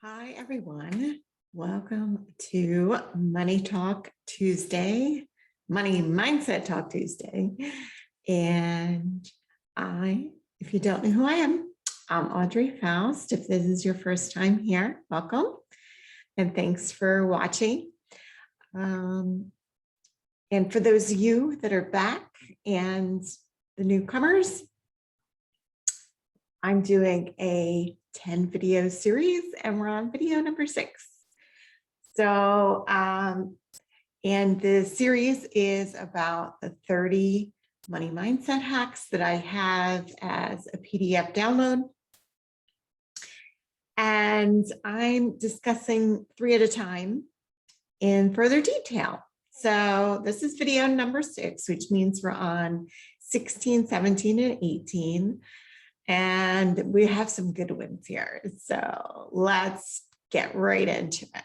Hi, everyone. Welcome to Money Talk Tuesday, Money Mindset Talk Tuesday. And if you don't know who I am, I'm Audrey Faust. If this is your first time here, welcome. And thanks for watching. And for those of you that are back and the newcomers, I'm doing a 10 video series and we're on video number 6. So, and the series is about the 30 money mindset hacks that I have as a PDF download. And I'm discussing 3 at a time in further detail. So this is video number 6, which means we're on 16, 17, and 18. And we have some good ones here. So let's get right into it.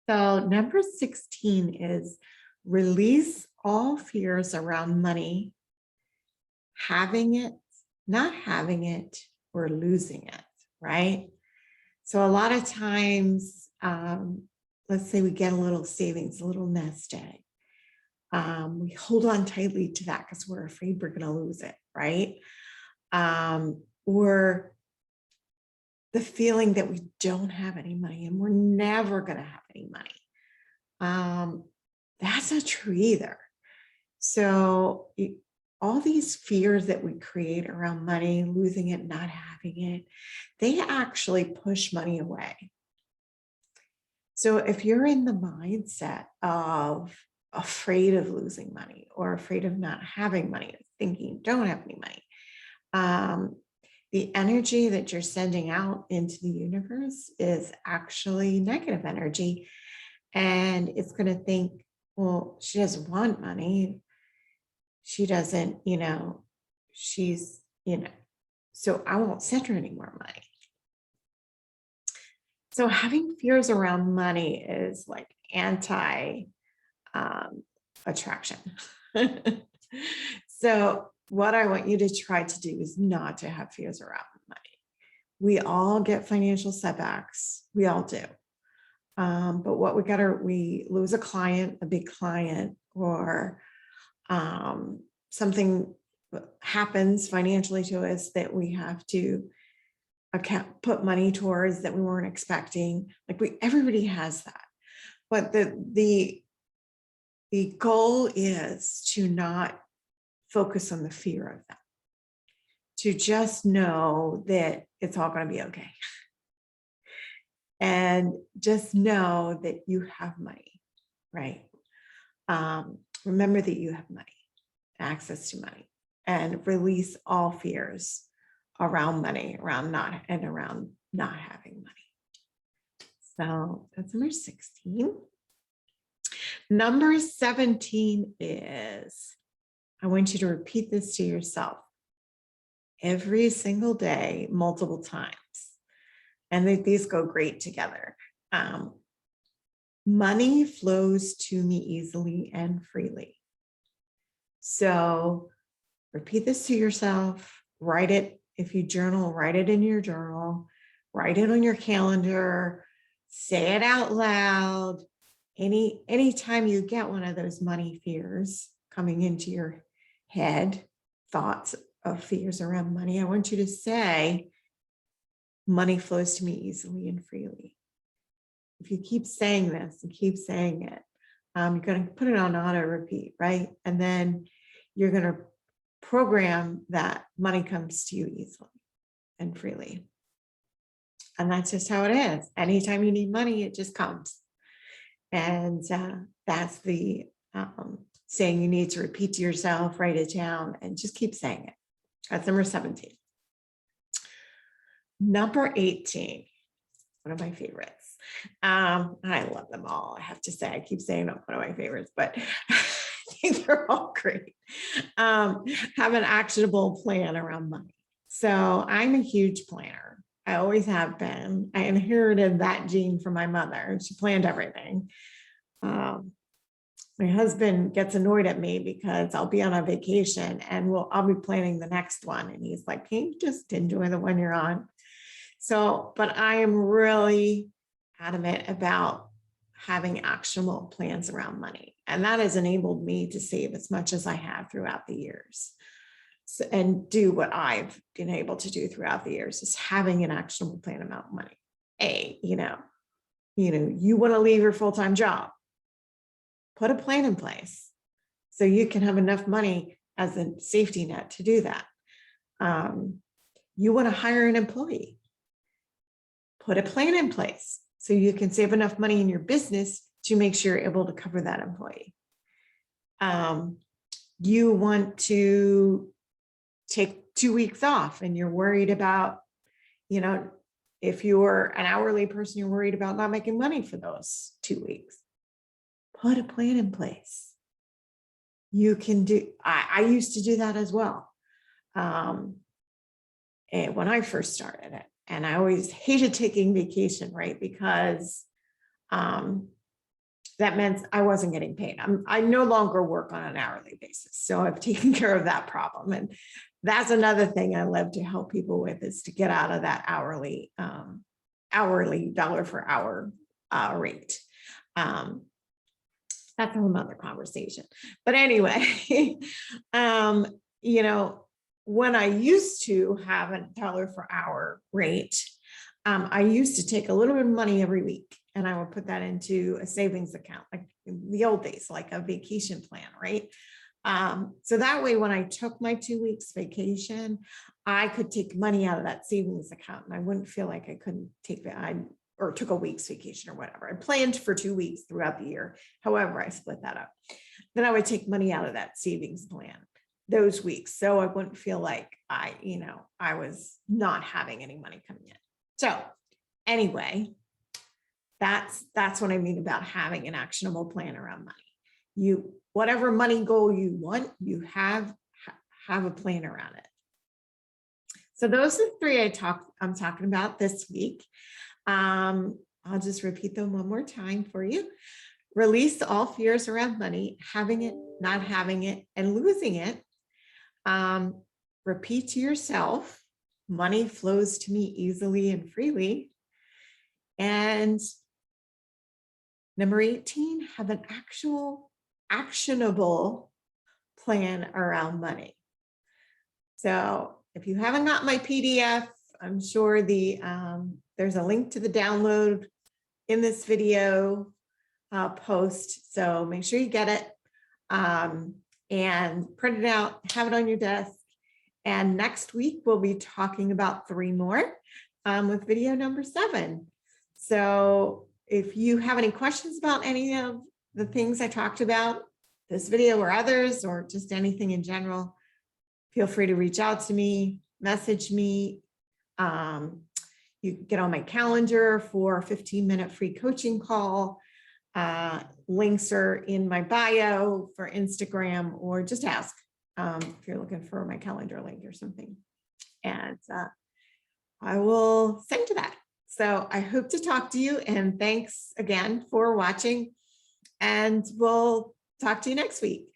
So number 16 is release all fears around money, having it, not having it, or losing it, right? So a lot of times, let's say we get a little savings, a little nest egg. We hold on tightly to that because we're afraid we're going to lose it, right? Or the feeling that we don't have any money and we're never going to have any money. That's not true either. So all these fears that we create around money, losing it, not having it, they actually push money away. So if you're in the mindset of afraid of losing money or afraid of not having money, thinking you don't have any money, the energy that you're sending out into the universe is actually negative energy. And it's going to think, well, she doesn't want money. She doesn't, she's, so I won't send her any more money. So having fears around money is like anti-attraction. So what I want you to try to do is not to have fears around money. We all get financial setbacks. We all do. But what we lose a client, a big client, or something happens financially to us that we have to put money towards that we weren't expecting. Everybody has that. But the goal is to not focus on the fear of that, to just know that it's all going to be okay. And just know that you have money, right? Remember that you have money, access to money, and release all fears around money, around not having money. So that's number 16. Number 17 is, I want you to repeat this to yourself every single day, multiple times. And these go great together. Money flows to me easily and freely. So repeat this to yourself, write it. If you journal, write it in your journal, write it on your calendar, say it out loud. Anytime you get one of those money fears coming into your head, thoughts of fears around money, I want you to say, money flows to me easily and freely. If you keep saying this and keep saying it, you're going to put it on auto repeat, right? And then you're going to program that money comes to you easily and freely. And that's just how it is. Anytime you need money, it just comes. And that's the saying you need to repeat to yourself, write it down, and just keep saying it. That's number 17. Number 18, one of my favorites. I love them all. I have to say, I keep saying one of my favorites, but I think they're all great. Have an actionable plan around money. So I'm a huge planner. I always have been. I inherited that gene from my mother. She planned everything. My husband gets annoyed at me because I'll be on a vacation and I'll be planning the next one. And he's like, can you just enjoy the one you're on? So, but I am really adamant about having actionable plans around money. And that has enabled me to save as much as I have throughout the years. So, and do what I've been able to do throughout the years is having an actionable plan about money. You want to leave your full-time job, put a plan in place so you can have enough money as a safety net to do that. You want to hire an employee, put a plan in place so you can save enough money in your business to make sure you're able to cover that employee. You want to take 2 weeks off and you're worried about, if you're an hourly person, you're worried about not making money for those 2 weeks. Put a plan in place. You can do, I used to do that as well. And when I first started it, and I always hated taking vacation, right? Because that meant I wasn't getting paid. I no longer work on an hourly basis. So I've taken care of that problem. And that's another thing I love to help people with, is to get out of that hourly dollar for hour rate. That's a whole nother conversation. But anyway, when I used to have a dollar per hour rate, I used to take a little bit of money every week and I would put that into a savings account, like in the old days, like a vacation plan, right? So that way, when I took my 2 weeks vacation, I could take money out of that savings account and I wouldn't feel like I couldn't take or took a week's vacation or whatever. I planned for 2 weeks throughout the year. However, I split that up. Then I would take money out of that savings plan those weeks. So I wouldn't feel like I was not having any money coming in. So anyway, that's what I mean about having an actionable plan around money. Whatever money goal you want, you have a plan around it. So those are the three I'm talking about this week. I'll just repeat them one more time for you. Release all fears around money, having it, not having it, and losing it. Repeat to yourself, money flows to me easily and freely. And number 18, have an actionable plan around money. So if you haven't got my PDF, I'm sure there's a link to the download in this video post. So make sure you get it and print it out, have it on your desk. And next week, we'll be talking about 3 more with video number 7. So if you have any questions about any of the things I talked about, this video or others, or just anything in general, feel free to reach out to me, message me. You can get on my calendar for a 15-minute free coaching call. Links are in my bio for Instagram, or just ask if you're looking for my calendar link or something. And I will send to that. So I hope to talk to you, and thanks again for watching, and we'll talk to you next week.